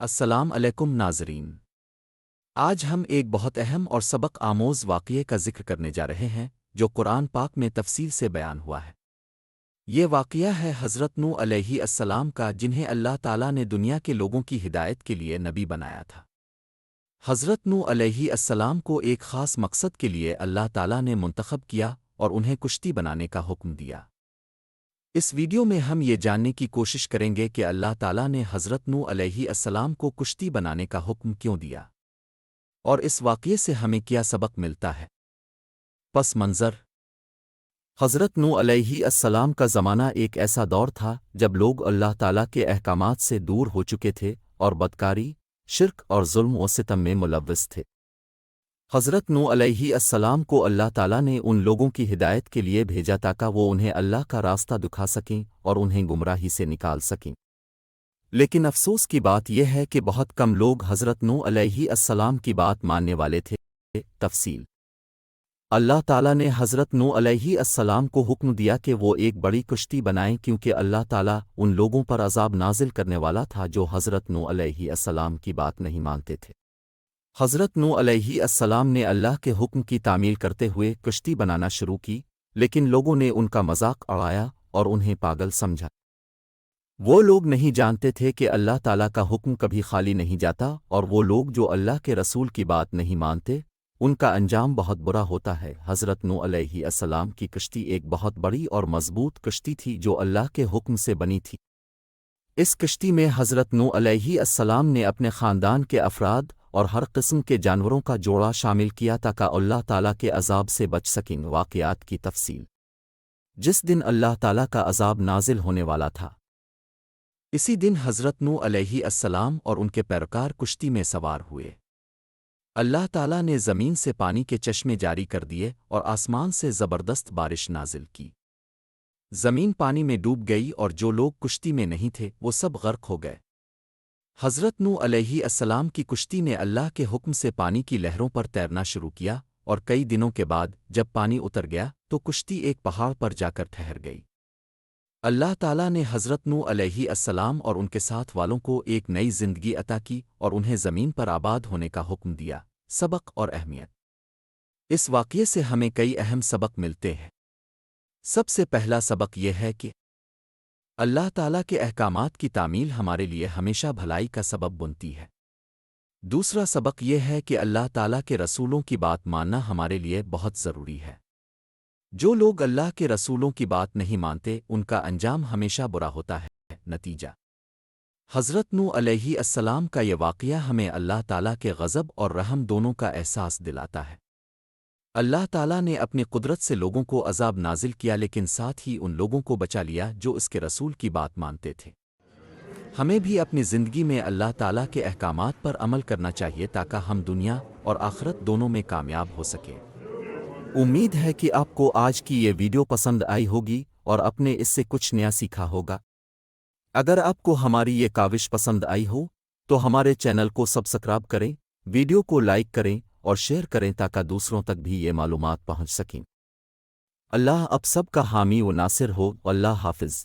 السلام علیکم ناظرین۔ آج ہم ایک بہت اہم اور سبق آموز واقعے کا ذکر کرنے جا رہے ہیں جو قرآن پاک میں تفصیل سے بیان ہوا ہے۔ یہ واقعہ ہے حضرت نوح علیہ السلام کا، جنہیں اللہ تعالیٰ نے دنیا کے لوگوں کی ہدایت کے لیے نبی بنایا تھا۔ حضرت نوح علیہ السلام کو ایک خاص مقصد کے لیے اللہ تعالیٰ نے منتخب کیا اور انہیں کشتی بنانے کا حکم دیا۔ اس ویڈیو میں ہم یہ جاننے کی کوشش کریں گے کہ اللہ تعالیٰ نے حضرت نوح علیہ السلام کو کشتی بنانے کا حکم کیوں دیا، اور اس واقعے سے ہمیں کیا سبق ملتا ہے۔ پس منظر: حضرت نوح علیہ السلام کا زمانہ ایک ایسا دور تھا جب لوگ اللہ تعالیٰ کے احکامات سے دور ہو چکے تھے اور بدکاری، شرک اور ظلم و ستم میں ملوث تھے۔ حضرت نوح علیہ السلام کو اللہ تعالیٰ نے ان لوگوں کی ہدایت کے لیے بھیجا تاکہ وہ انہیں اللہ کا راستہ دکھا سکیں اور انہیں گمراہی سے نکال سکیں۔ لیکن افسوس کی بات یہ ہے کہ بہت کم لوگ حضرت نوح علیہ السلام کی بات ماننے والے تھے۔ تفصیل: اللہ تعالیٰ نے حضرت نوح علیہ السلام کو حکم دیا کہ وہ ایک بڑی کشتی بنائیں، کیونکہ اللہ تعالیٰ ان لوگوں پر عذاب نازل کرنے والا تھا جو حضرت نوح علیہ السلام کی بات نہیں مانتے تھے۔ حضرت نوح علیہ السلام نے اللہ کے حکم کی تعمیل کرتے ہوئے کشتی بنانا شروع کی، لیکن لوگوں نے ان کا مذاق اڑایا اور انہیں پاگل سمجھا۔ وہ لوگ نہیں جانتے تھے کہ اللہ تعالیٰ کا حکم کبھی خالی نہیں جاتا، اور وہ لوگ جو اللہ کے رسول کی بات نہیں مانتے ان کا انجام بہت برا ہوتا ہے۔ حضرت نوح علیہ السلام کی کشتی ایک بہت بڑی اور مضبوط کشتی تھی جو اللہ کے حکم سے بنی تھی۔ اس کشتی میں حضرت نوح علیہ السلام نے اپنے خاندان کے افراد اور ہر قسم کے جانوروں کا جوڑا شامل کیا تاکہ اللہ تعالیٰ کے عذاب سے بچ سکیں۔ واقعات کی تفصیل: جس دن اللہ تعالیٰ کا عذاب نازل ہونے والا تھا، اسی دن حضرت نوح علیہ السلام اور ان کے پیروکار کشتی میں سوار ہوئے۔ اللہ تعالیٰ نے زمین سے پانی کے چشمے جاری کر دیے اور آسمان سے زبردست بارش نازل کی۔ زمین پانی میں ڈوب گئی اور جو لوگ کشتی میں نہیں تھے وہ سب غرق ہو گئے۔ حضرت نوح علیہ السلام کی کشتی نے اللہ کے حکم سے پانی کی لہروں پر تیرنا شروع کیا، اور کئی دنوں کے بعد جب پانی اتر گیا تو کشتی ایک پہاڑ پر جا کر ٹھہر گئی۔ اللہ تعالیٰ نے حضرت نوح علیہ السلام اور ان کے ساتھ والوں کو ایک نئی زندگی عطا کی اور انہیں زمین پر آباد ہونے کا حکم دیا۔ سبق اور اہمیت: اس واقعے سے ہمیں کئی اہم سبق ملتے ہیں۔ سب سے پہلا سبق یہ ہے کہ اللہ تعالیٰ کے احکامات کی تعمیل ہمارے لیے ہمیشہ بھلائی کا سبب بنتی ہے۔ دوسرا سبق یہ ہے کہ اللہ تعالیٰ کے رسولوں کی بات ماننا ہمارے لیے بہت ضروری ہے۔ جو لوگ اللہ کے رسولوں کی بات نہیں مانتے ان کا انجام ہمیشہ برا ہوتا ہے۔ نتیجہ: حضرت نوح علیہ السلام کا یہ واقعہ ہمیں اللہ تعالیٰ کے غضب اور رحم دونوں کا احساس دلاتا ہے۔ اللہ تعالیٰ نے اپنی قدرت سے لوگوں کو عذاب نازل کیا، لیکن ساتھ ہی ان لوگوں کو بچا لیا جو اس کے رسول کی بات مانتے تھے۔ ہمیں بھی اپنی زندگی میں اللہ تعالیٰ کے احکامات پر عمل کرنا چاہیے تاکہ ہم دنیا اور آخرت دونوں میں کامیاب ہو سکیں۔ امید ہے کہ آپ کو آج کی یہ ویڈیو پسند آئی ہوگی اور آپ نے اس سے کچھ نیا سیکھا ہوگا۔ اگر آپ کو ہماری یہ کاوش پسند آئی ہو تو ہمارے چینل کو سبسکرائب کریں، ویڈیو کو لائک کریں اور شیئر کریں تاکہ دوسروں تک بھی یہ معلومات پہنچ سکیں۔ اللہ آپ سب کا حامی و ناصر ہو۔ اللہ حافظ۔